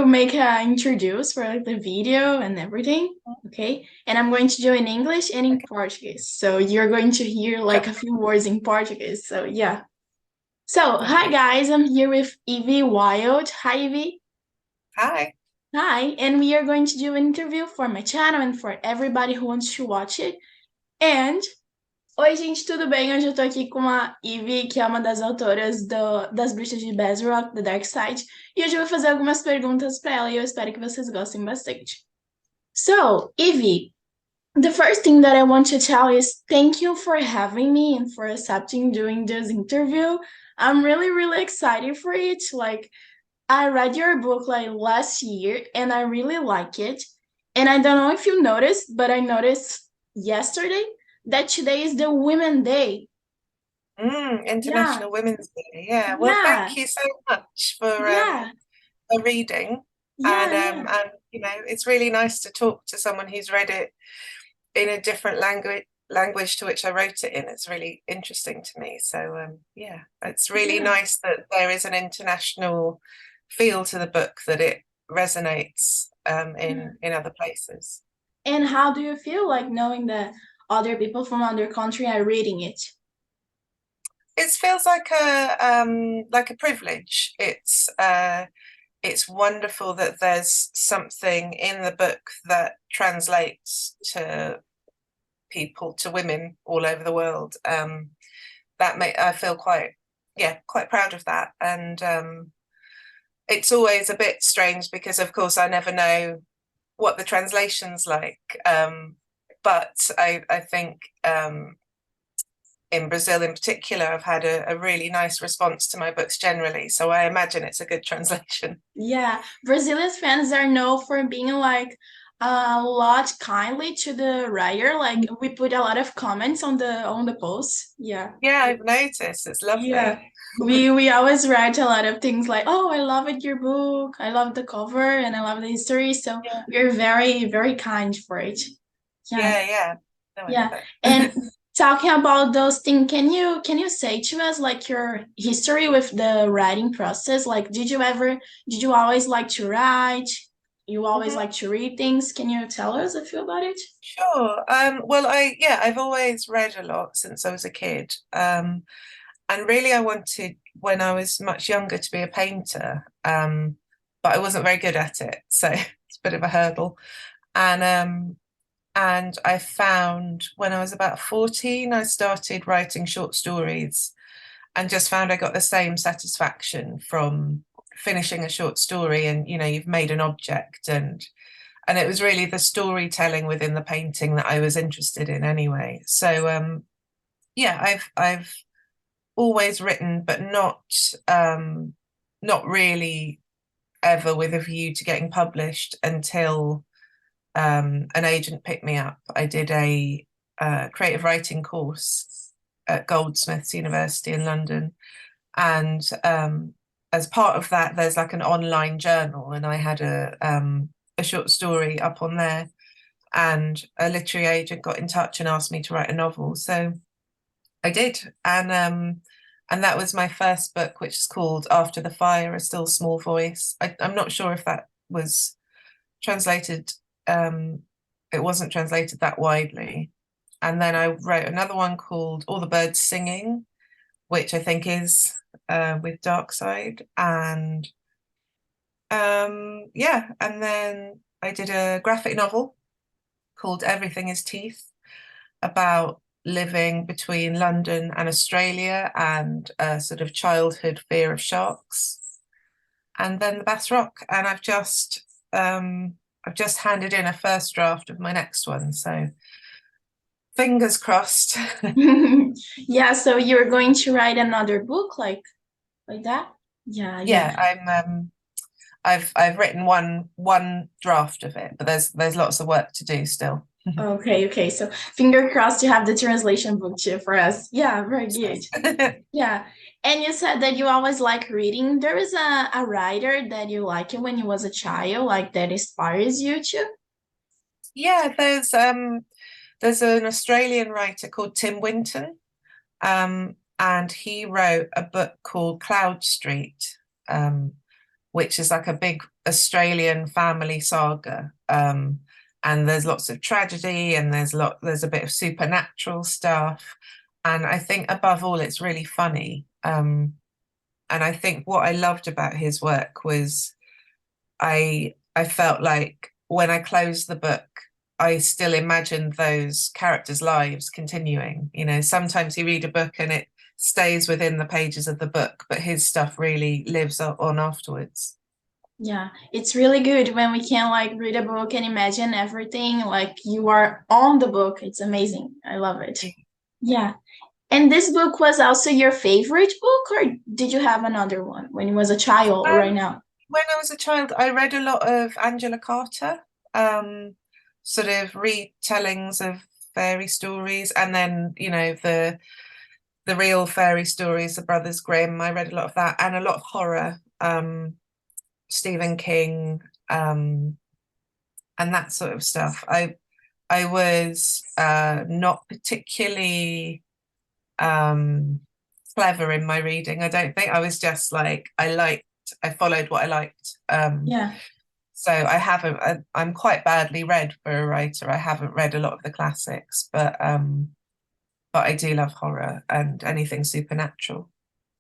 to make a introduce for like the video and everything, okay? And I'm going to do in English and in Okay. Portuguese. So you're going to hear like Yep. a few words in Portuguese. So yeah. So hi Okay. guys, I'm here with Evie Wyld. Hi Evie. Hi. Hi, and we are going to do an interview for my channel and for everybody who wants to watch it. And oi, gente, tudo bem? Hoje eu tô aqui com a Evie, que é uma das autoras das Bruxas de Bassrock, da Dark Side, e hoje eu vou fazer algumas perguntas para ela e eu espero que vocês gostem bastante. So, Evie, the first thing that I want to tell is thank you for having me and for accepting doing this interview. I'm really, really excited for it. Like, I read your book like last year and I really like it. And I don't know if you noticed, but I noticed yesterday that today is the Women Day. Yeah, International Women's Day. Yeah. Well, yeah, thank you so much yeah, for reading. yeah. And it's really nice to talk to someone who's read it in a different language to which I wrote it in. It's really interesting to me. So yeah, it's really Yeah. nice that there is an international feel to the book, that it resonates Yeah. in other places. And how do you feel like knowing that other people from other country are reading it? It feels like a privilege. It's wonderful that there's something in the book that translates to people, to women all over the world. I feel quite proud of that. And it's always a bit strange because, of course, I never know what the translation's like. But I think in Brazil in particular, I've had a really nice response to my books generally. So I imagine it's a good translation. Yeah, Brazilian fans are known for being like a lot kindly to the writer. Like we put a lot of comments on the post. Yeah. Yeah, I've noticed. It's Yeah. lovely. We always write a lot of things like, "Oh, I love it your book. I love the cover and I love the history." So Yeah, we're very very kind for it. Yeah. yeah. No, I love Yeah. it. And talking about those things, can you say to us like your history with the writing process? Like did you always like to write? You always Mhm. like to read things? Can you tell us a few about it? Sure. Well, I've always read a lot since I was a kid. And really I wanted, when I was much younger, to be a painter. But I wasn't very good at it, so it's a bit of a hurdle. And and I found when I was about 14, I started writing short stories and just found I got the same satisfaction from finishing a short story, and you've made an object, and it was really the storytelling within the painting that I was interested in anyway. So yeah, I've always written, but not really ever with a view to getting published until an agent picked me up. I did a creative writing course at Goldsmiths University in London, and as part of that, there's like an online journal, and I had a short story up on there, and a literary agent got in touch and asked me to write a novel. So I did, and that was my first book, which is called After the Fire, A Still Small Voice. I'm not sure if that was translated. It wasn't translated that widely. And then I wrote another one called All the Birds Singing, which I think is with Dark Side. And yeah, and then I did a graphic novel called Everything is Teeth, about living between London and Australia and a sort of childhood fear of sharks. And then the Bassrock, and I've just handed in a first draft of my next one, so fingers crossed. Yeah, so you're going to write another book like that? Yeah, yeah. Yeah, I've written one draft of it, but there's lots of work to do still. Okay, okay. So finger crossed you have the translation book too for us. Yeah, very good. Yeah. And you said that you always like reading. There is a writer that you like when you was a child, like that inspires you too? Yeah, there's an Australian writer called Tim Winton, and he wrote a book called Cloud Street, um, which is like a big Australian family saga. And there's lots of tragedy, and there's a bit of supernatural stuff. And I think above all, it's really funny. And I think what I loved about his work was I felt like when I closed the book, I still imagined those characters' lives continuing. You know, sometimes you read a book and it stays within the pages of the book, but his stuff really lives on afterwards. Yeah, it's really good when we can like read a book and imagine everything like you are on the book. It's amazing. I love it. Yeah. And this book was also your favorite book, or did you have another one when you was a child or right Um, now? when I was a child, I read a lot of Angela Carter, um, sort of retellings of fairy stories, and then, you know, the real fairy stories, the Brothers Grimm. I read a lot of that, and a lot of horror, Stephen King, and that sort of stuff. I was not particularly um, clever in my reading. I don't think. I was just like I followed what I liked. Yeah. So I haven't. I'm quite badly read for a writer. I haven't read a lot of the classics, but I do love horror and anything supernatural.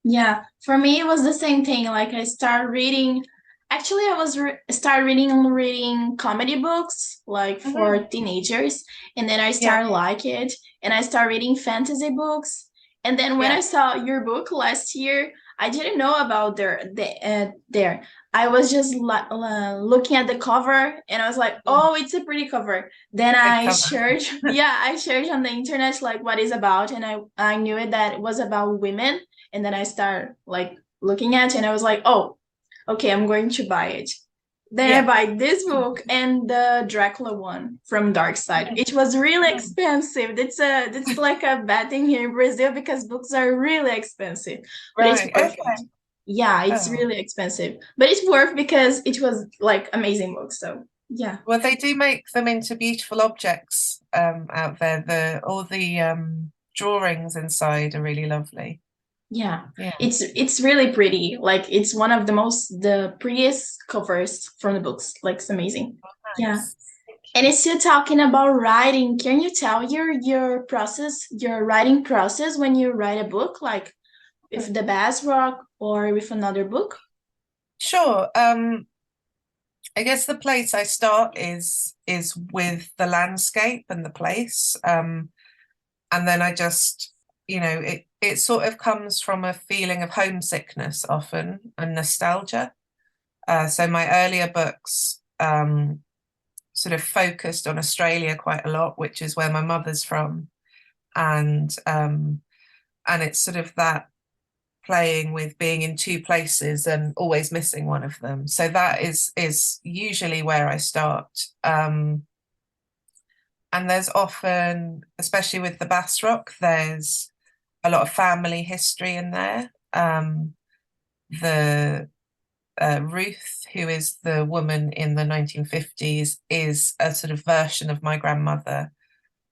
Yeah, for me it was the same thing. Like I started reading, actually I was start reading comedy books like for Mhm. teenagers, and then I Yeah, started like it, and I started reading fantasy books. And then when I yeah. saw your book last year, I didn't know about there. I was just looking at the cover, and I was like, Mm, oh, it's a pretty cover. Then good I cover. searched, yeah, I searched on the internet like what is about, and I knew it that it was about women, and then I started like looking at it, and I was like, oh, okay, I'm going to buy it. Then I Yeah. buy this book and the Dracula one from Dark Side. Mm, It was really mm. expensive. That's like a bad thing here in Brazil because books are really expensive. But it's Right. worth it. Okay. Yeah, it's Oh. really expensive. But it's worth because it was like amazing book. So yeah. Well, they do make them into beautiful objects out there. The all the drawings inside are really lovely. Yeah, Yeah. it's really pretty. Like it's one of the prettiest covers from the books. Like it's amazing. Yeah. Nice. Thank And you. it's still talking about writing. Can you tell your process, your writing process when you write a book, like with the Bassrock or with another book? Sure. I guess the place I start is with the landscape and the place. And then I just, you know, it sort of comes from a feeling of homesickness often and nostalgia. So my earlier books sort of focused on Australia quite a lot, which is where my mother's from, and and it's sort of that playing with being in two places and always missing one of them. So that is usually where I start. And there's often, especially with the Bassrock, there's a lot of family history in there. The Ruth, who is the woman in the 1950s, is a sort of version of my grandmother.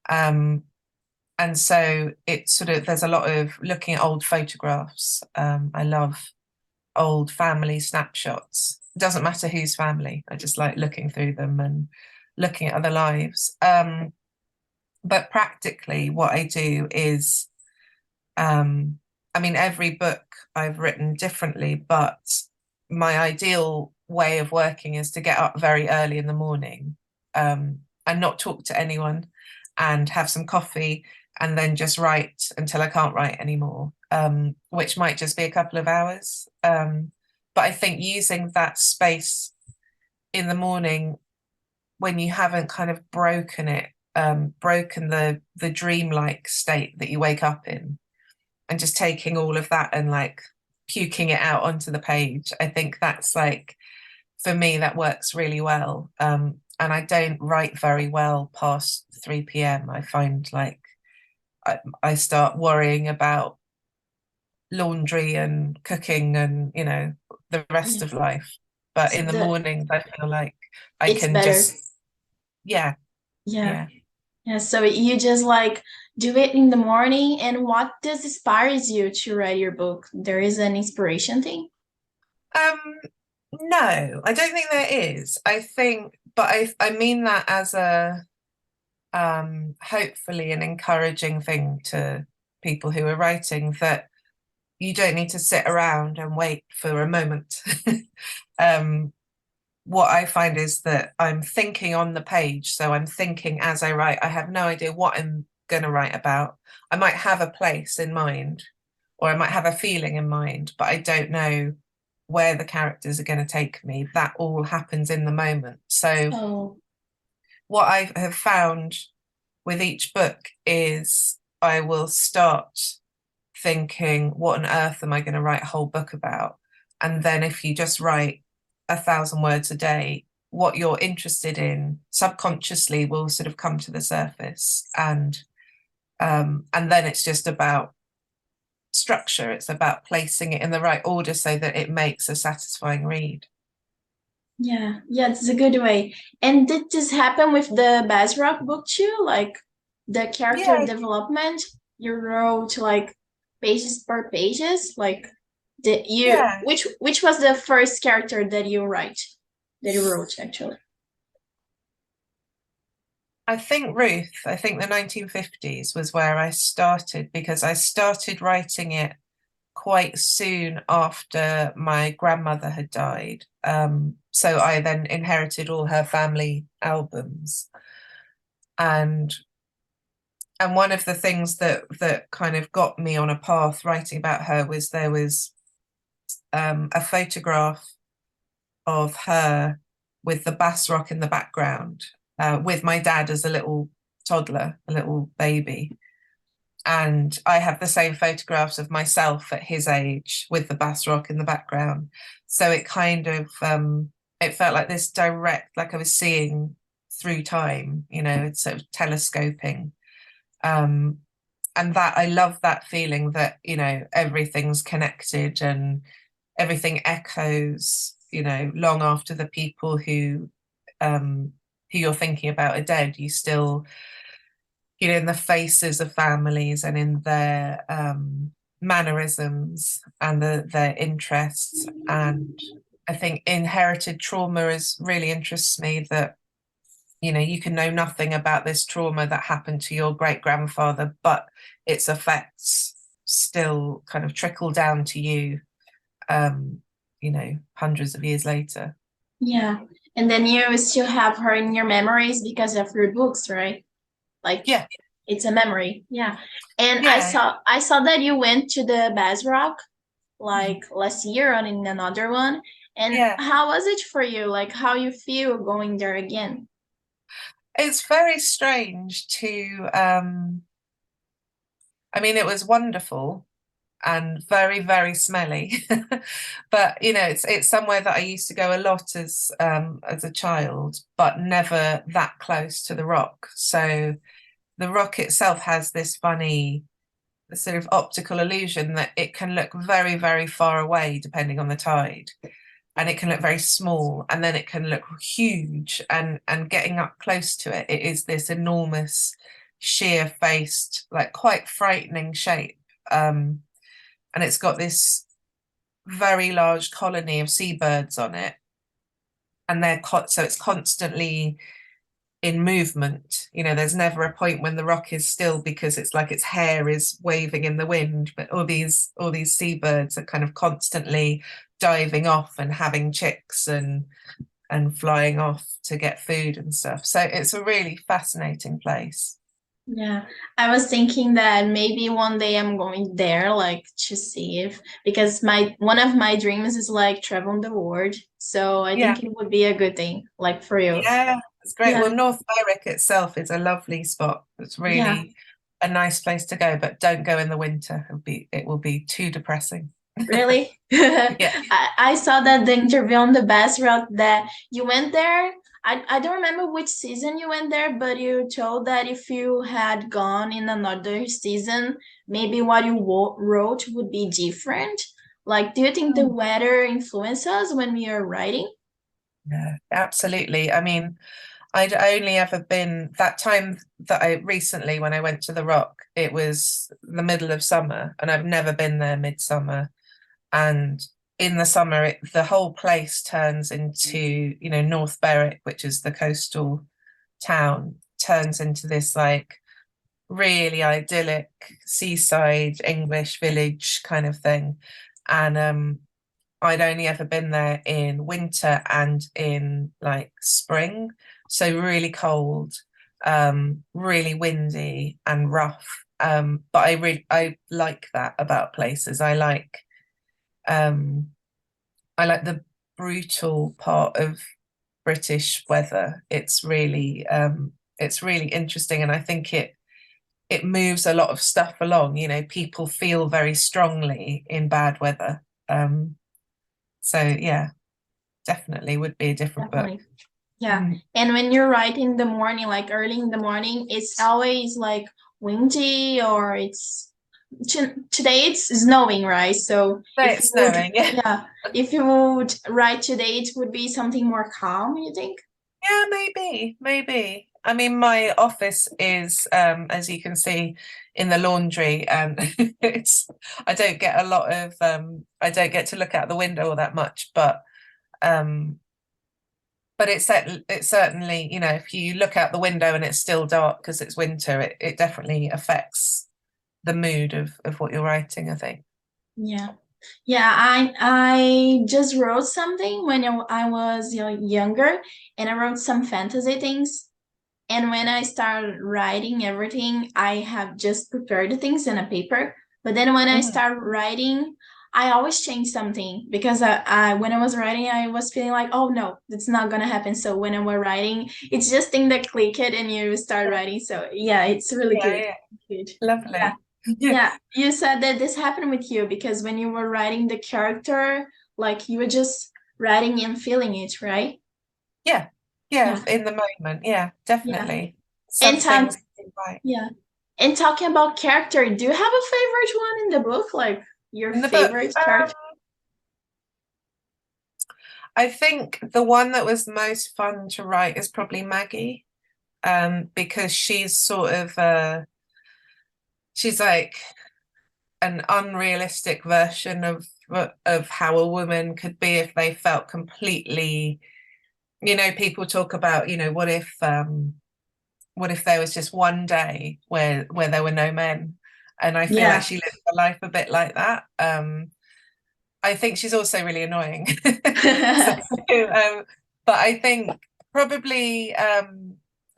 Um, and so it's sort of, there's a lot of looking at old photographs. I love old family snapshots. It doesn't matter whose family. I just like looking through them and looking at other lives. But practically, what I do is, um, I mean, every book I've written differently, but my ideal way of working is to get up very early in the morning, and not talk to anyone and have some coffee and then just write until I can't write anymore, which might just be a couple of hours. But I think using that space in the morning when you haven't kind of broken it, broken the dreamlike state that you wake up in, and just taking all of that and like puking it out onto the page. I think that's like, for me, that works really well. And I don't write very well past 3 p.m. I find like I start worrying about laundry and cooking and, you know, the rest Yeah. of life. But So in the the mornings, I feel like I it's can better. just, yeah, Yeah. yeah. Yeah. So you just like do it in the morning, and what does inspires you to write your book? There is an inspiration thing? Um, No, I don't think there is. I think, but I mean that as a hopefully an encouraging thing to people who are writing, that you don't need to sit around and wait for a moment. um, what I find is that I'm thinking on the page, so I'm thinking as I write. I have no idea what I'm going to write about. I might have a place in mind, or I might have a feeling in mind, but I don't know where the characters are going to take me. That all happens in the moment. So Oh, what I have found with each book is I will start thinking, what on earth am I going to write a whole book about? And then if you just write 1,000 words a day, what you're interested in subconsciously will sort of come to the surface. And then it's just about structure. It's about placing it in the right order so that it makes a satisfying read. yeah, yeah, it's a good way. And did this happen with the Bassrock book too? Like the character Yeah, development, you wrote like pages per pages? Like did you yeah. which was the first character that you wrote actually? I think the 1950s was where I started, because I started writing it quite soon after my grandmother had died. So I then inherited all her family albums. And one of the things that kind of got me on a path writing about her was there was a photograph of her with the Bassrock in the background, with my dad as a little toddler, a little baby. And I have the same photographs of myself at his age with the Bassrock in the background. So it kind of it felt like this direct, like I was seeing through time, it's sort of telescoping. Um, and that I love that feeling that, everything's connected and everything echoes, long after the people who you're thinking about are dead. You still, in the faces of families and in their mannerisms and their interests. And I think inherited trauma is really interests me, that you can know nothing about this trauma that happened to your great grandfather, but its effects still kind of trickle down to you, hundreds of years later. Yeah. And then you still have her in your memories because of your books, right? Like Yeah, it's a memory. Yeah. And yeah, I saw that you went to the Bassrock like last year on in another one. And yeah. how was it for you? Like how you feel going there again? It's very strange to, I mean, it was wonderful and very, very smelly. But it's somewhere that I used to go a lot as a child, but never that close to the rock. So the rock itself has this funny sort of optical illusion that it can look very, very far away depending on the tide. And it can look very small, and then it can look huge. And getting up close to it, it is this enormous, sheer-faced, like quite frightening shape. And it's got this very large colony of seabirds on it, and so it's constantly in movement. There's never a point when the rock is still, because it's like its hair is waving in the wind, but all these seabirds are kind of constantly diving off and having chicks and flying off to get food and stuff. So it's a really fascinating place. Yeah, I was thinking that maybe one day I'm going there, like to see if because my one of my dreams is like traveling the world. So I Yeah, think it would be a good thing, like for you. yeah, it's great. Yeah, Well, North Berwick itself is a lovely spot. It's yeah, really a nice place to go, but don't go in the winter. It will be too depressing. really. Yeah, I saw that the interview on the bus route that you went there. I don't remember which season you went there, but you told that if you had gone in another season, maybe what you wrote would be different. Like, do you think the weather influences when we are writing? yeah, absolutely. I mean, I'd only ever been that time that I recently, when I went to the Rock, it was the middle of summer, and I've never been there midsummer. And in the summer, the whole place turns into, you know, North Berwick, which is the coastal town, turns into this like really idyllic seaside English village kind of thing. And I'd only ever been there in winter and in like spring, so really cold, really windy and rough. But I like that about places. Um, I like the brutal part of British weather. It's really interesting, and I think it moves a lot of stuff along. You know, people feel very strongly in bad weather. So yeah, definitely would be a different book. Definitely. Yeah. Mhm. And when you write in the morning, like early in the morning, it's always like windy or today it's snowing, right? So So if you it's would, snowing, yeah. yeah, if you would write today, it would be something more calm, you think? Yeah, maybe. I mean, my office is, as you can see, in the laundry, and it's I don't get a lot of I don't get to look out the window all that much, um, but it's certainly, you know, if you look out the window and it's still dark because it's winter, it definitely affects the mood of what you're writing, I think. Yeah. Yeah, I just wrote something when I was younger, and I wrote some fantasy things. And when I started writing everything, I have just prepared the things in a paper. But then when I Mhm. start writing, I always change something because when I was writing, I was feeling like, oh no, it's not gonna happen. So when I was writing, it's just thing that click it and you start Yeah, writing. So yeah, it's really yeah, good. yeah. Good. Yeah. Lovely. Yeah, Yeah. You said that this happened with you because when you were writing the character, like you were just writing and feeling it, right? yeah, yeah. Yeah. In the moment, yeah, Yeah. definitely. And Some talk, things right yeah. And talking about character, do you have a favorite one in the book? Like your in the book. favorite character? I think the one that was most fun to write is probably Maggie, because she's sort of she's like an unrealistic version of how a woman could be if they felt completely, you know, people talk about, you know, what if there was just one day where there were no men? And I feel like Yeah. she lived her life a bit like that. I think she's also really annoying. So, but I think probably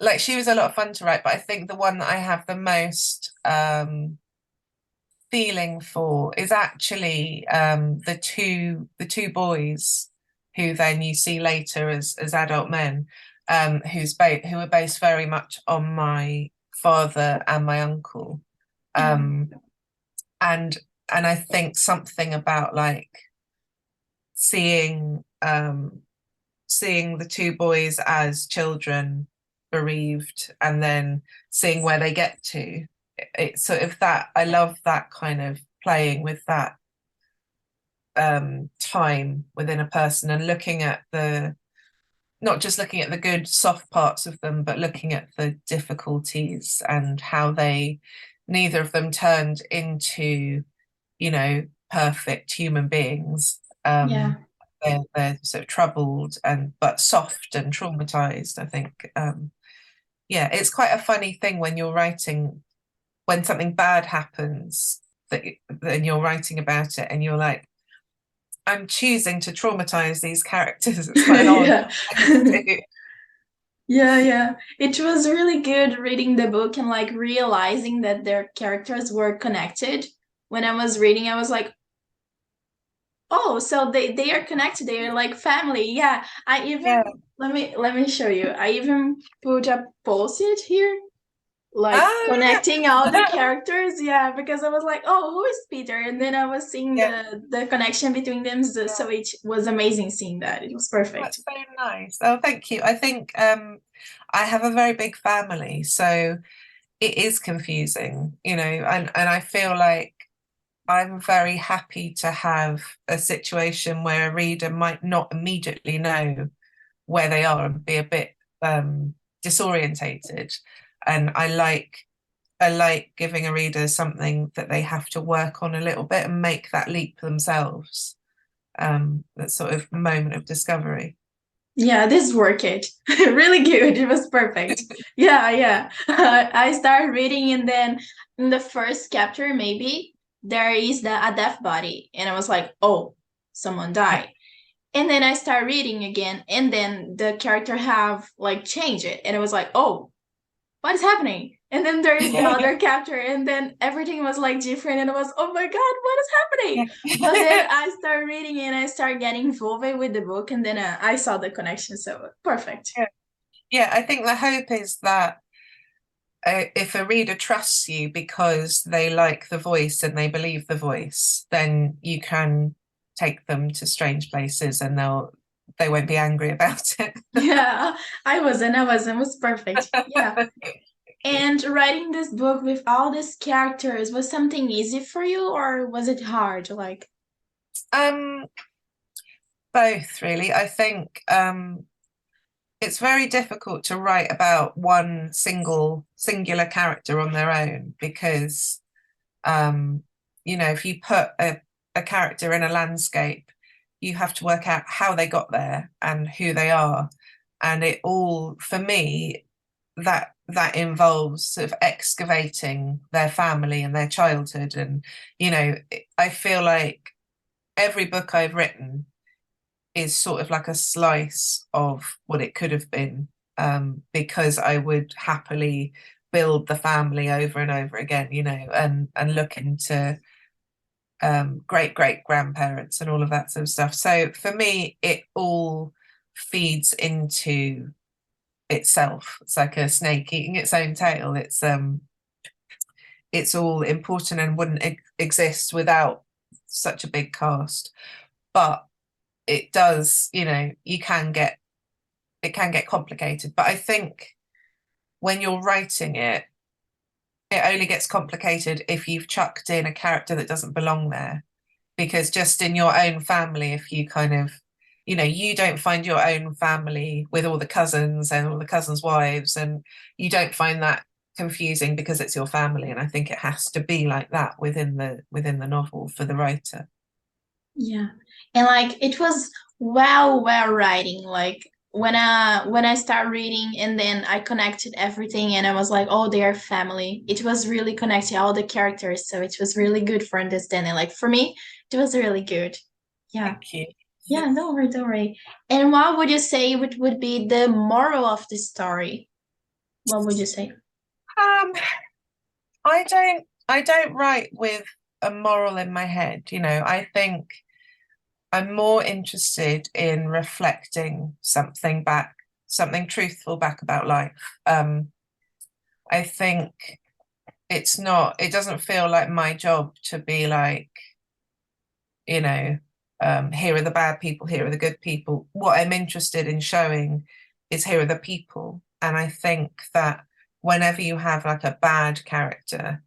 like she was a lot of fun to write, but I think the one that I have the most feeling for is actually the two boys who then you see later as adult men, who are based very much on my father and my uncle. Mm. Um, and and I think something about like seeing seeing the two boys as children bereaved and then seeing where they get to. It's sort of that I love that kind of playing with that time within a person and looking at the not just looking at the good soft parts of them, but looking at the difficulties and how they neither of them turned into, you know, perfect human beings. Yeah. They're sort of troubled and but soft and traumatized, I think. Yeah, it's quite a funny thing when you're writing when something bad happens that then you're writing about it and you're like, I'm choosing to traumatize these characters. It's quite an odd Yeah. thing to do. Yeah, yeah. It was really good reading the book and like realizing that their characters were connected. When I was reading, I was like, oh, so they are connected. They are like family. Yeah. I Yeah. even let me show you. I even put a post-it here like Oh connecting all the yeah. characters, yeah, because I was like, oh, who is Peter, and then I was seeing Yeah. the connection between them, so it was amazing seeing that. It was perfect. That's so nice. Oh, thank you. I think I have a very big family, so it is confusing, you know, and I feel like I'm very happy to have a situation where a reader might not immediately know where they are and be a bit disorientated. And I like giving a reader something that they have to work on a little bit and make that leap themselves. that sort of moment of discovery. Yeah, this worked. Really good. It was perfect. Yeah, yeah. I started reading, and then in the first chapter, maybe there is a deaf body, and I was like, oh, someone died. And then I start reading again, and then the character have like changed it, and it was like, oh, what is happening? And then there is the other chapter, and then everything was like different, and it was, oh my god, what is happening? But then I started reading, and I started getting involved with the book, and then I saw the connection. So perfect. Yeah, I think the hope is that if a reader trusts you because they like the voice and they believe the voice, then you can take them to strange places and they won't be angry about it. Yeah, I was perfect. Yeah. And writing this book with all these characters was something easy for you, or was it hard? Like, Um, both really. I think it's very difficult to write about one singular character on their own because if you put a character in a landscape, you have to work out how they got there and who they are. And it all, for me, that involves sort of excavating their family and their childhood. And, I feel like every book I've written is sort of like a slice of what it could have been, because I would happily build the family over and over again, and look into great grandparents and all of that sort of stuff. So for me, it all feeds into itself. It's like a snake eating its own tail. It's all important and wouldn't exist without such a big cast. But it does, it can get complicated. But I think when you're writing it, it only gets complicated if you've chucked in a character that doesn't belong there. Because just in your own family, if you kind of, you don't find your own family with all the cousins and all the cousins' wives, and you don't find that confusing because it's your family. And I think it has to be like that within the novel for the writer. yeah. And like it was well writing. Like when I start reading, and then I connected everything, and I was like, oh, they are family. It was really connecting all the characters, so it was really good for understanding. Like for me, it was really good. Yeah. Thank you. Yeah, don't worry, don't worry. And what would you say would be the moral of the story? What would you say? Um, I don't write with a moral in my head, I think I'm more interested in reflecting something truthful back about life. I think it doesn't feel like my job to be like, you know, here are the bad people, here are the good people. What I'm interested in showing is here are the people. And I think that whenever you have like a bad character,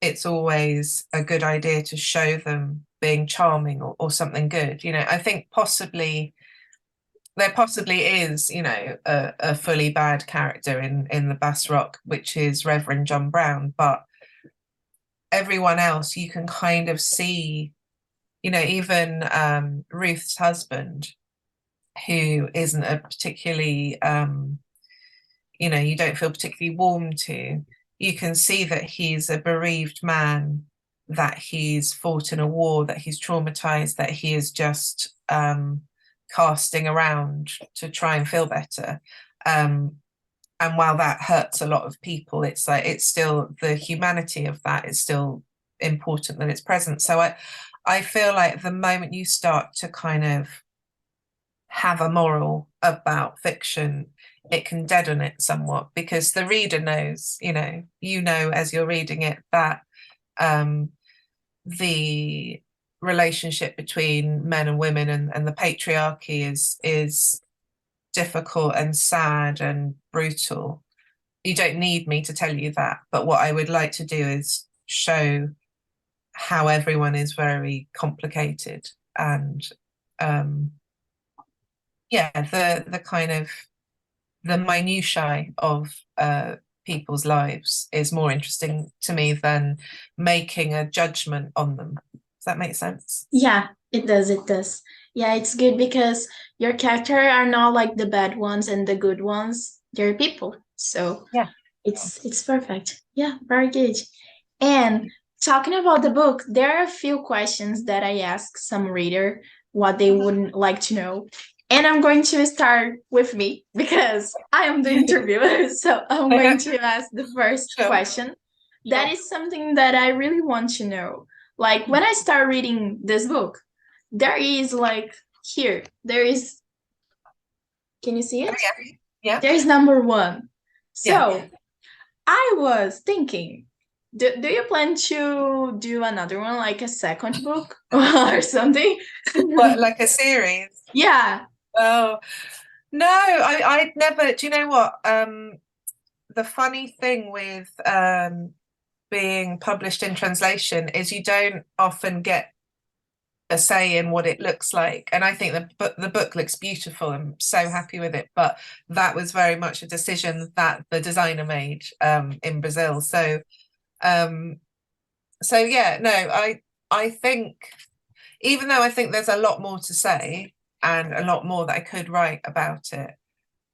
it's always a good idea to show them being charming or something good. I think there possibly is, a fully bad character in the Bassrock, which is Reverend John Brown, but everyone else you can kind of see, even Ruth's husband, who isn't a particularly you don't feel particularly warm to, you can see that he's a bereaved man, that he's fought in a war, that he's traumatized, that he is just casting around to try and feel better. And while that hurts a lot of people, it's like it's still the humanity of that is still important, that it's present. So I feel like the moment you start to kind of have a moral about fiction, it can deaden it somewhat, because the reader knows, as you're reading it, that the relationship between men and women and the patriarchy is difficult and sad and brutal. You don't need me to tell you that, but what I would like to do is show how everyone is very complicated, and the kind of the minutiae of people's lives is more interesting to me than making a judgment on them. Does that make sense? Yeah, It does, it does. Yeah, it's good because your character are not like the bad ones and the good ones. They're people. So Yeah. it's perfect. Yeah, very good. And talking about the book, there are a few questions that I ask some reader what they wouldn't like to know. And I'm going to start with me because I am the interviewer. So I'm going to ask the first Sure, question. That sure. is something that I really want to know. Like when I start reading this book, there is like here, there is, can you see Oh, it? yeah. Yeah. There's number one. Yeah. So I was thinking, do you plan to do another one, like a second book or something? What, like a series? Yeah. Oh, no, I'd never, do you know what? The funny thing with being published in translation is you don't often get a say in what it looks like. And I think the book looks beautiful. I'm so happy with it. But that was very much a decision that the designer made in Brazil. Um, so yeah, no, I think even though I think there's a lot more to say and a lot more that I could write about it,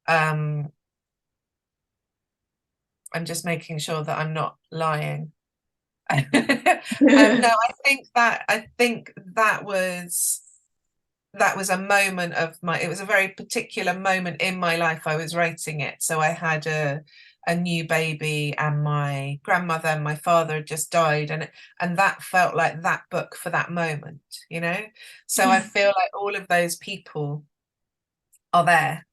um, I'm just making sure that I'm not lying. No, I think that was a moment of my, it was a very particular moment in my life. I was writing it. So I had a new baby and my grandmother and my father had just died, and that felt like that book for that moment, you know? So I Yeah. feel like all of those people are there.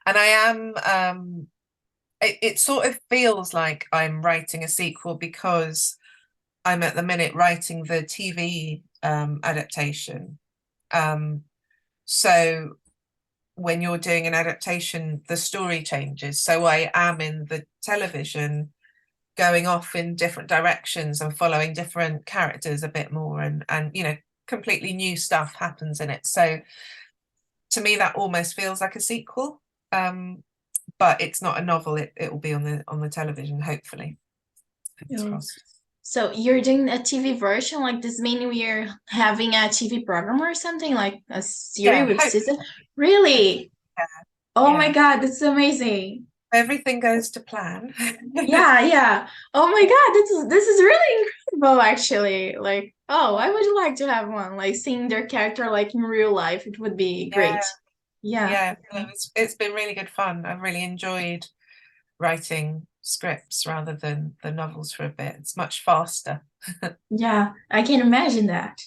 And I am it sort of feels like I'm writing a sequel because I'm at the minute writing the TV adaptation. Um, so when you're doing an adaptation, the story changes. So I am in the television going off in different directions and following different characters a bit more, and completely new stuff happens in it. So to me, that almost feels like a sequel. But it's not a novel. It will be on the television, hopefully. Fingers Yeah. crossed. So you're doing a TV version, like this mean we're having a TV program or something, like a series Yeah, with hopefully. season? Really? Yeah, Oh my yeah. God, that's amazing. Everything goes to plan. Yeah, yeah. Oh my God, this is really incredible actually. Like, oh, I would like to have one. Like seeing their character like in real life, it would be Yeah, great. Yeah. yeah. It's been really good fun. I've really enjoyed writing scripts rather than the novels for a bit. It's much faster. Yeah, I can imagine that.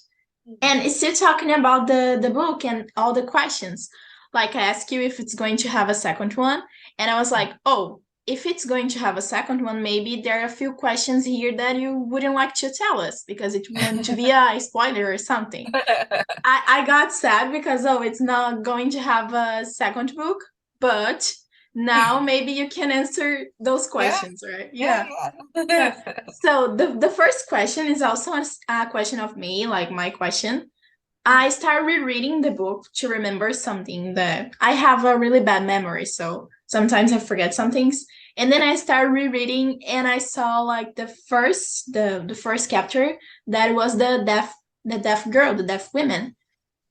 And still talking about the book and all the questions. Like I asked you if it's going to have a second one, and I was like, oh, if it's going to have a second one, maybe there are a few questions here that you wouldn't like to tell us because it wouldn't to be a spoiler or something. I got sad because oh, it's not going to have a second book, but now maybe you can answer those Yeah, questions, right? yeah, Yeah. Yeah. yeah. So the first question is also a question of me, like my question. I started rereading the book to remember something that I have a really bad memory, so sometimes I forget some things. And then I started rereading and I saw like the first chapter that was the deaf girl, the deaf women.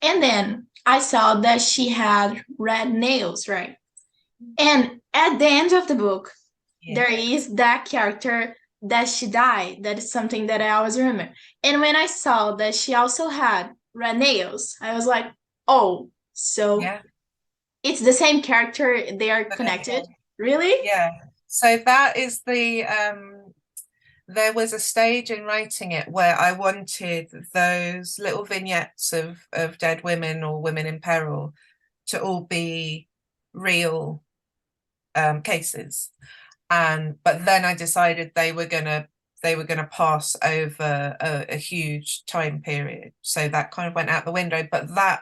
And then I saw that she had red nails, right? And at the end of the book, Yeah, there is that character that she died. That is something that I always remember. And when I saw that she also had red nails, I was like, oh, so yeah. it's the same character. They are connected. Really? Yeah. So that is there was a stage in writing it where I wanted those little vignettes of dead women or women in peril to all be real cases. But then I decided they were gonna pass over a huge time period. So that kind of went out the window. But that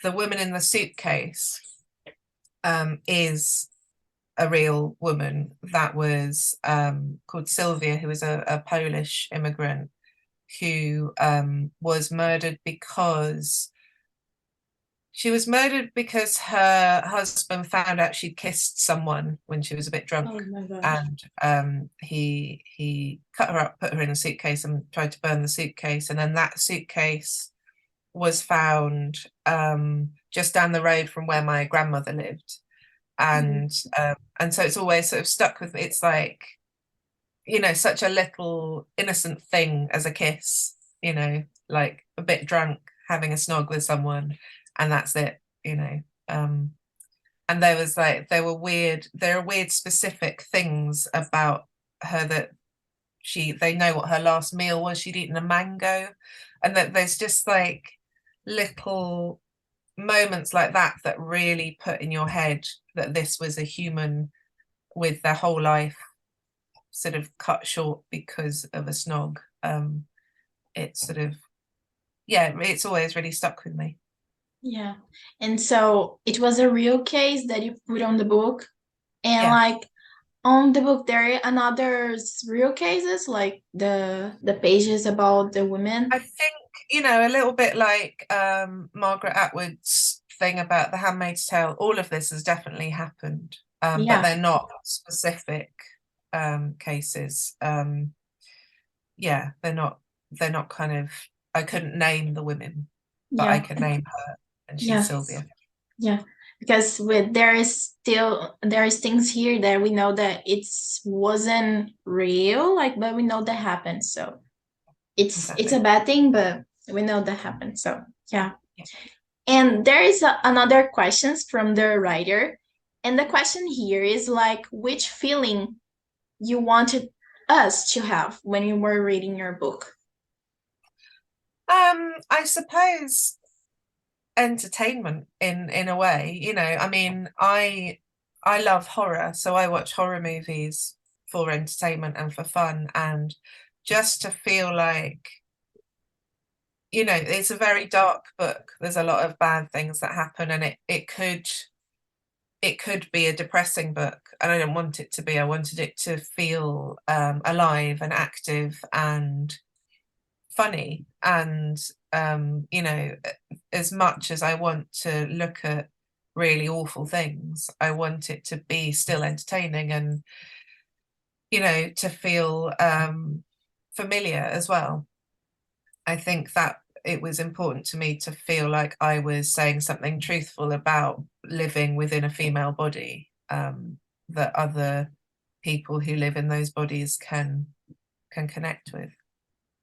the woman in the suitcase is a real woman that was called Sylvia, who was a Polish immigrant who was murdered because her husband found out she'd kissed someone when she was a bit drunk, Oh my gosh. and he cut her up, put her in a suitcase, and tried to burn the suitcase, and then that suitcase was found just down the road from where my grandmother lived. And so it's always sort of stuck with me. It's like, such a little innocent thing as a kiss, like a bit drunk, having a snog with someone, and that's it. And there are weird specific things about her that they know what her last meal was. She'd eaten a mango, and that there's just like little moments like that that really put in your head that this was a human with their whole life sort of cut short because of a snog. It's sort of, yeah, it's always really stuck with me. Yeah. And so it was a real case that you put on the book. And Yeah. like on the book there are another real cases, like the pages about the women. I think, a little bit like Margaret Atwood's thing about The Handmaid's Tale, all of this has definitely happened, but Yeah. they're not specific cases. Yeah, they're not kind of, I couldn't name the women, but I Yeah. can name her, and she's Yeah. Sylvia. Yeah. Because there is things here that we know that it's wasn't real, like, but we know that happened. So it's a Exactly. bad thing, but we know that happened. So yeah. Yeah. And there is another questions from the writer. And the question here is like, which feeling you wanted us to have when you were reading your book? I suppose entertainment in a way, I mean, I love horror, so I watch horror movies for entertainment and for fun, and just to feel like, it's a very dark book. There's a lot of bad things that happen, and it could be a depressing book, and I don't want it to be. I wanted it to feel alive and active and funny, and as much as I want to look at really awful things, I want it to be still entertaining, and to feel familiar as well. I think that it was important to me to feel like I was saying something truthful about living within a female body, that other people who live in those bodies can connect with.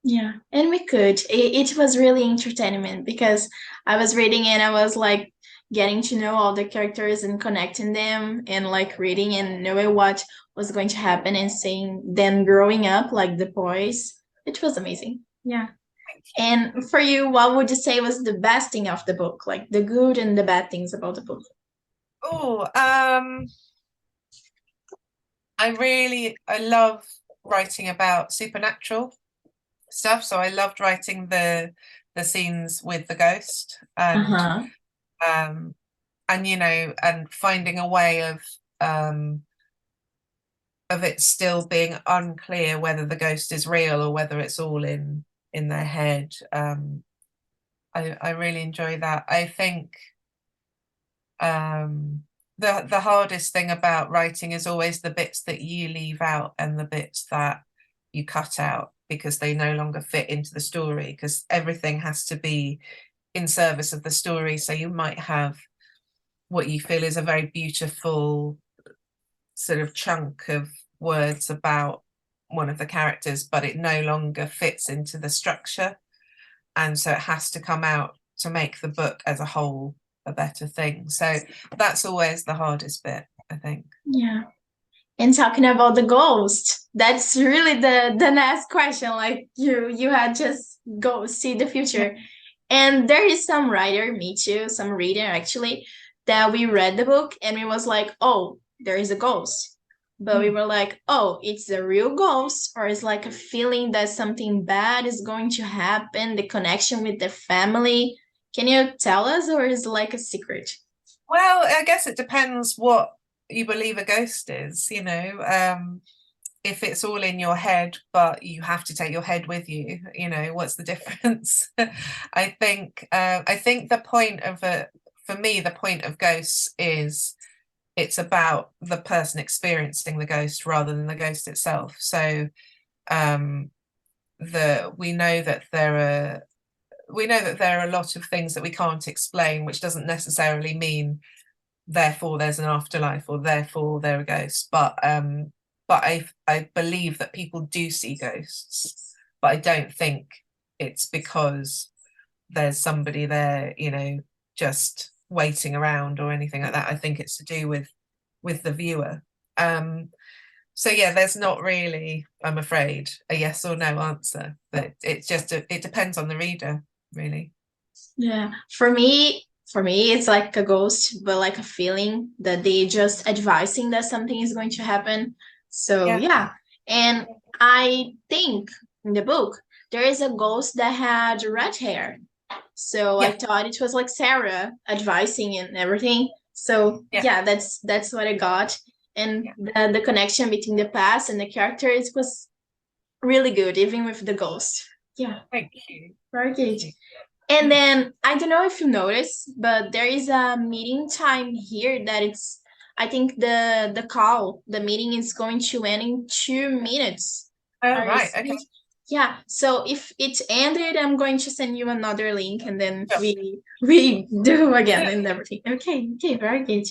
Yeah, and we could. It was really entertainment because I was reading and I was like getting to know all the characters and connecting them and like reading and knowing what was going to happen and seeing them growing up like the boys. It was amazing. Yeah. And for you, what would you say was the best thing of the book? Like the good and the bad things about the book? Oh, I love writing about supernatural stuff. So I loved writing the scenes with the ghost, Uh-huh. um and finding a way of it still being unclear whether the ghost is real or whether it's all in their head. I really enjoy that. I think the hardest thing about writing is always the bits that you leave out and the bits that you cut out because they no longer fit into the story, because everything has to be in service of the story. So you might have what you feel is a very beautiful sort of chunk of words about one of the characters, but it no longer fits into the structure. And so it has to come out to make the book as a whole a better thing. So that's always the hardest bit, I think. Yeah. And talking about the ghost, that's really the next question. Like you had just go see the Yeah. future. And there is some writer, me too, some reader actually, that we read the book and we was like, oh, there is a ghost. But we Mm. were like, oh, it's a real ghost, or it's like a feeling that something bad is going to happen, the connection with the family. Can you tell us, or is it like a secret? Well, I guess it depends what you believe a ghost is, if it's all in your head, but you have to take your head with you, what's the difference? I think the point of it, for me, the point of ghosts is it's about the person experiencing the ghost rather than the ghost itself. So we know that there are there are a lot of things that we can't explain, which doesn't necessarily mean therefore there's an afterlife or therefore there are ghosts. But I believe that people do see ghosts, but I don't think it's because there's somebody there, just waiting around or anything like that. I think it's to do with the viewer. So yeah, there's not really, I'm afraid, a yes or no answer, but it's just it depends on the reader, really. Yeah. For me, it's like a ghost, but like a feeling that they just advising that something is going to happen. So Yeah, yeah. And I think in the book there is a ghost that had red hair. So I yeah, thought it was like Sarah advising and everything. So yeah, yeah, that's what I got. And yeah. the connection between the past and the characters was really good, even with the ghost. Yeah, Thank you. very Thank good. you. And then I don't know if you noticed, but there is a meeting time here that it's I think the meeting is going to end in 2 minutes. Oh, Are you right, seeing okay. it? Yeah. So if it ended, I'm going to send you another link and then Sure. we do again and everything. Okay, okay, very good.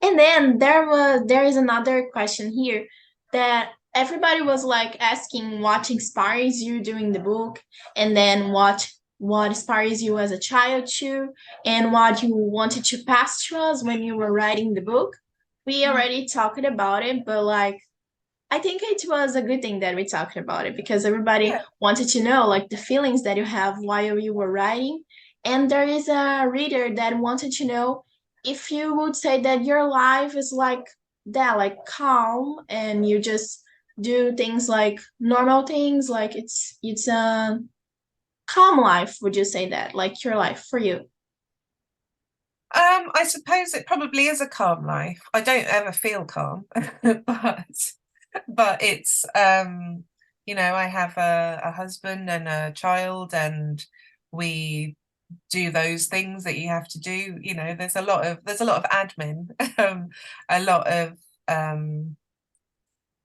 And then there is another question here that everybody was like asking what inspires you during the book, and then what inspires you as a child too, and what you wanted to pass to us when you were writing the book. We already talked about it, but like I think it was a good thing that we talked about it because everybody Yeah. wanted to know like the feelings that you have while you were writing. And there is a reader that wanted to know if you would say that your life is like that, like calm, and you just do things like normal things, like it's a calm life. Would you say that, like your life for you? I suppose it probably is a calm life. I don't ever feel calm, but it's I have a husband and a child, and we do those things that you have to do. There's a lot of admin, a lot of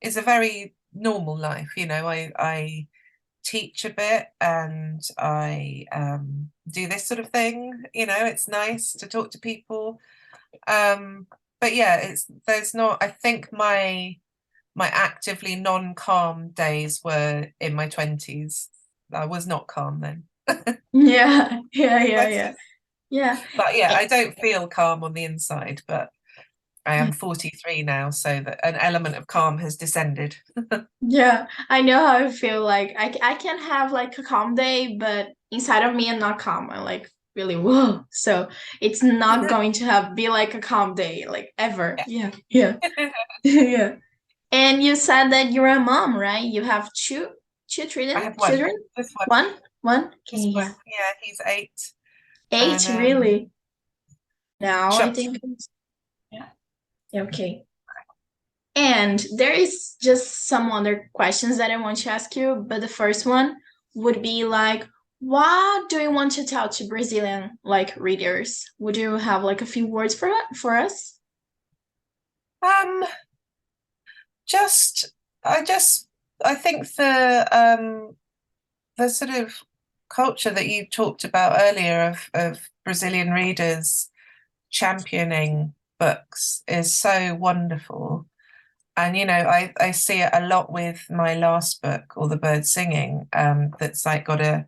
it's a very normal life. I teach a bit, and I do this sort of thing. It's nice to talk to people. But yeah, there's not, I think my actively non-calm days were in my 20s. I was not calm then. Yeah, yeah, In my yeah, yeah, yeah. But yeah, Eh, I don't feel calm on the inside, but I am 43 now, so that an element of calm has descended. Yeah, I know how I feel. Like I can have like a calm day, but inside of me, I'm not calm. I'm like really whoa. So it's not going to have be like a calm day, like ever. Yeah, yeah, Yeah. yeah. And you said that you're a mom, right? You have two I children, have one. children, This one. one. Okay, This one. yeah, Yeah, he's 8. eight And really. Now I shucks. think yeah, yeah, okay. And there is just some other questions that I want to ask you, but the first one would be like, what do you want to tell to Brazilian like readers? Would you have like a few words for us? Um, just I think the sort of culture that you talked about earlier of Brazilian readers championing books is so wonderful. And I see it a lot with my last book, All the Birds Singing, that's like got a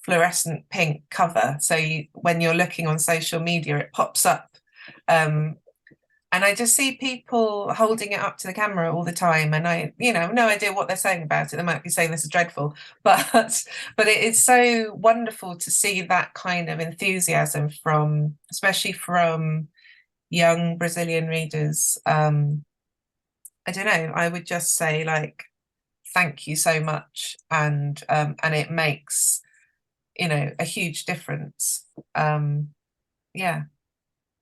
fluorescent pink cover. So when you're looking on social media, it pops up. Um, and I just see people holding it up to the camera all the time, and I, no idea what they're saying about it. They might be saying this is dreadful, but but it is so wonderful to see that kind of enthusiasm especially from young Brazilian readers. I don't know. I would just say like, thank you so much, and it makes a huge difference. Yeah.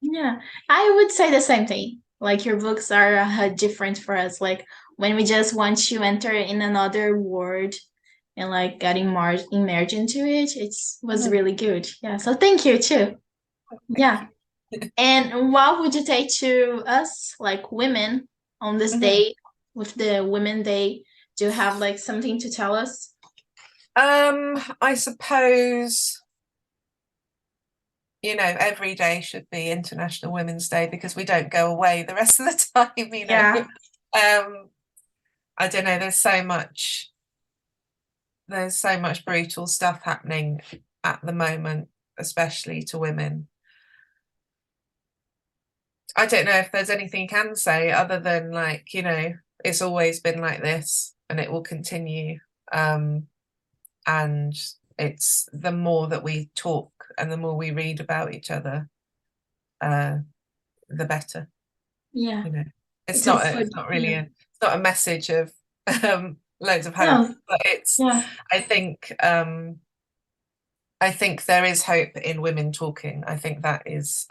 Yeah, I would say the same thing. Like your books are different for us. Like when we just want to enter in another world and like getting more immersed into it, it was Mhm. really good. Yeah, so thank you too. Thank Yeah. you. And what would you say to us, like women, on this Mhm. day, with the Women Day? Do you have like something to tell us? I suppose. you know, every day should be International Women's Day because we don't go away the rest of the time, you know. Yeah. I don't know, there's so much brutal stuff happening at the moment, especially to women. I don't know if there's anything you can say other than, like, you know, it's always been like this and it will continue. And it's the more that we talk and the more we read about each other, the better. Yeah. You know, It's a food. it's not really Yeah. it's not a message of loads of hope, No. but it's Yeah. I think I think there is hope in women talking. I think that's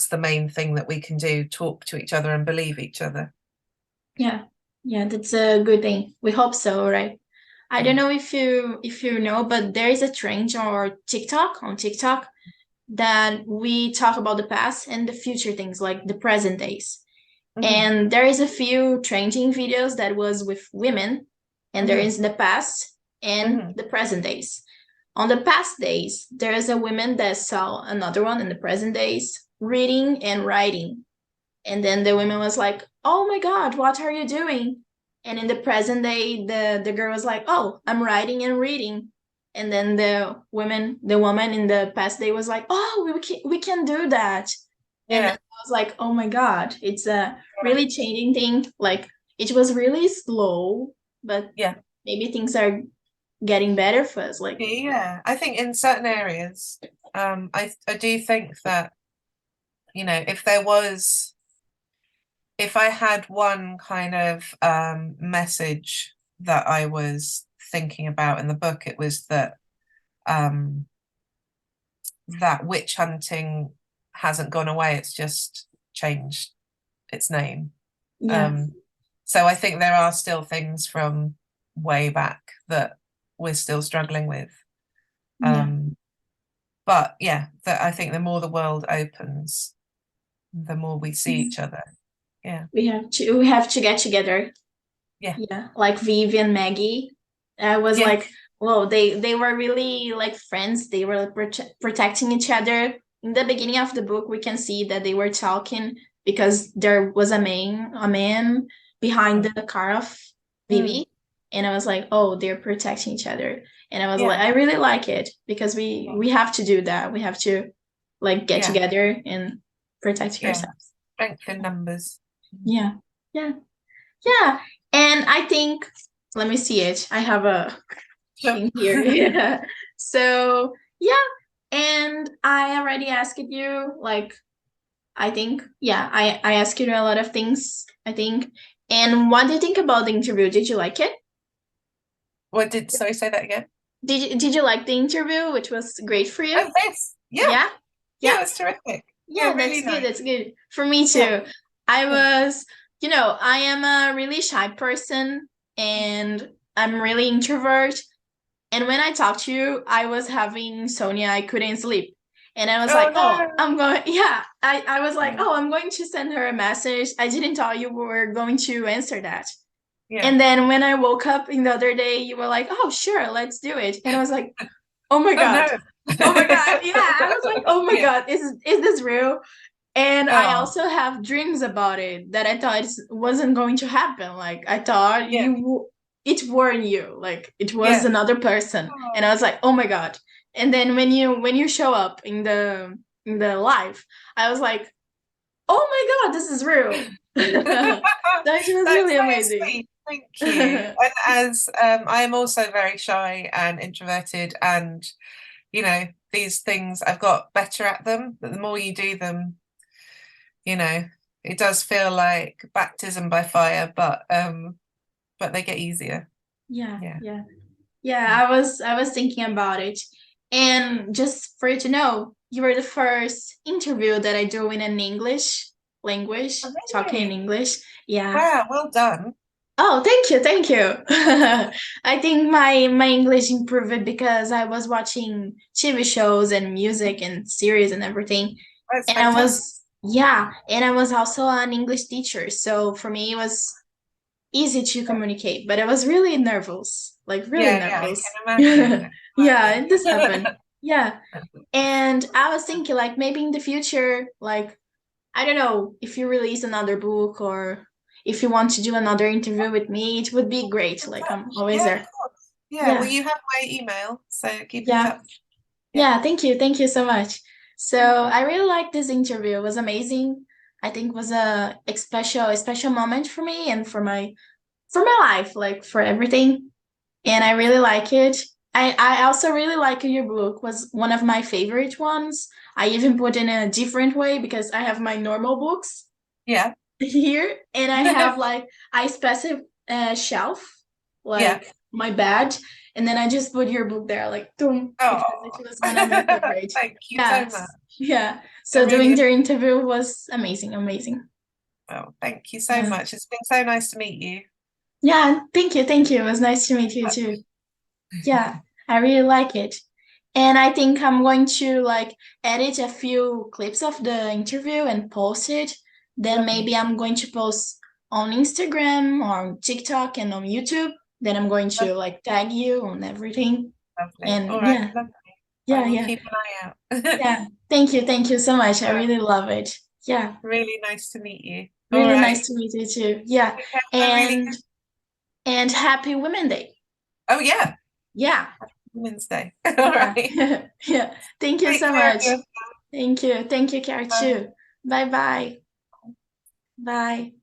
the main thing that we can do, talk to each other and believe each other. Yeah. Yeah, that's a good thing. We hope so, right? I don't Yeah. know if you know, but there is a trend on TikTok that we talk about the past and the future things like the present days. Hmm. And there is a few trending videos that was with women, and there Hmm. is the past and Hmm. the present days. On the past days, there is a woman that saw another one in the present days reading and writing. And then the woman was like, "Oh my God, what are you doing?" And in the present day, the girl was like, "Oh, I'm writing and reading." And then the woman in the past day was like, "Oh, we can do that." And then Yeah. I was like, "Oh my God, it's a really changing thing." Like it was really slow, but Yeah. maybe things are getting better for us. Like, Yeah. I think in certain areas, I do think that, you know, if I had one kind of message that I was thinking about in the book, it was um, that witch hunting hasn't gone away, it's just changed its name. yeah, Um, so I think there are still things from way back that we're still struggling with. yeah, Um, but yeah, I think the more the world opens, the more we see each other. Yeah. we have to get together. Yeah. Yeah, like Vivi and Maggie. I was Yeah. like, whoa, they were really like friends. They were protecting each other. In the beginning of the book, we can see that they were talking because there was a man behind the car of Mm. Vivi, and I was like, oh, they're protecting each other. And I was like, Yeah. I really like it because we have to do that. We have to like get Yeah. together and protect Yeah. ourselves. Strength in numbers. Yeah, yeah, yeah. And I think, let me see it. I have a Sure. thing here. Yeah. So, yeah. And I already asked you, like, I think, yeah, I asked you a lot of things, I think. And what do you think about the interview? Did you like it? Sorry, say that again? Did you like the interview, which was great for you? Oh, this. Yeah. Yeah? Yeah, Yeah. it was terrific. Yeah, Yeah, really that's good. nice. That's good. For me Yeah. too. I Yeah. was, I am a really shy person and I'm really introvert. And when I talked to you, I was having insomnia. I couldn't sleep. And I was Oh like, oh, no. I'm going, yeah. I was like, Yeah. oh, I'm going to send her a message. I didn't thought you were going to answer that. Yeah. And then when I woke up in the other day, you were like, oh, sure, let's do it. And I was like, oh my Oh no. God. Oh my God. Yeah. I was like, oh my Yeah. God, is this real? And I Oh, also have dreams about it that I thought wasn't going to happen. Like I thought yeah. it weren't you. Like it was Yeah. another person. And I Oh, was like, oh my God. And then when you show up in the live, I was like, oh my God, this is real. That was that's really so amazing. sweet. Thank you. And as I am also very shy and introverted, and you know, these things I've got better at them, but the more you do them, you know, it does feel like baptism by fire, but they get easier. Yeah, Yeah. yeah. Yeah, I was thinking about it. And just for you to know, you were the first interview that I do in an English language, Oh, talking in really? English. Yeah. Wow, well done. Oh, thank you, thank you. I think my English improved because I was watching TV shows and music and series and everything. That's And I fantastic. was, yeah, and I was also an English teacher. So for me, it was easy to communicate, but I was really nervous, like really Yeah, yeah, I nervous. can imagine. I Yeah, can this imagine. happened. Yeah. And I was thinking like maybe in the future, like I don't know, if you release another book or if you want to do another interview with me, it would be great. In Like I'm touch. always Yeah, of there. course. Yeah, well, Yeah. you have my email, so keep in Yeah. touch. Yeah. Yeah, thank you. Thank you so much. So Okay. I really liked this interview. It was amazing. I think it was a special moment for me and for my life, like for everything. And I really like it. I also really like your book. Was one of my favorite ones. I even put in a different way because I have my normal books Yeah. here, and I have like I specific shelf, Yeah. like my bed, and then I just put your book there, like boom, Oh, because it was one of my favorite. thank you so much. Yes, yeah. I So really, doing the interview was amazing, amazing. well, thank you so Yeah, much. It's been so nice to meet you. yeah. Thank you, thank you. It was nice to meet you too. Yeah, I really like it. And I think I'm going to like edit a few clips of the interview and post it. Then Lovely, maybe I'm going to post on Instagram or on TikTok and on YouTube. Then I'm going to lovely, like tag you on everything. lovely. All And right, yeah, lovely. I yeah, will yeah, keep an eye out. yeah. Thank you so much. I All right, really love it. Yeah, really nice to meet you. All really right. nice to meet you too. Yeah, Okay, have a really and good. happy Women Day. Oh yeah, Yeah, Wednesday. All yeah, right. yeah. Thank you Take so care of much. yourself. Thank you. Thank you, Kara, too. Bye bye. Bye.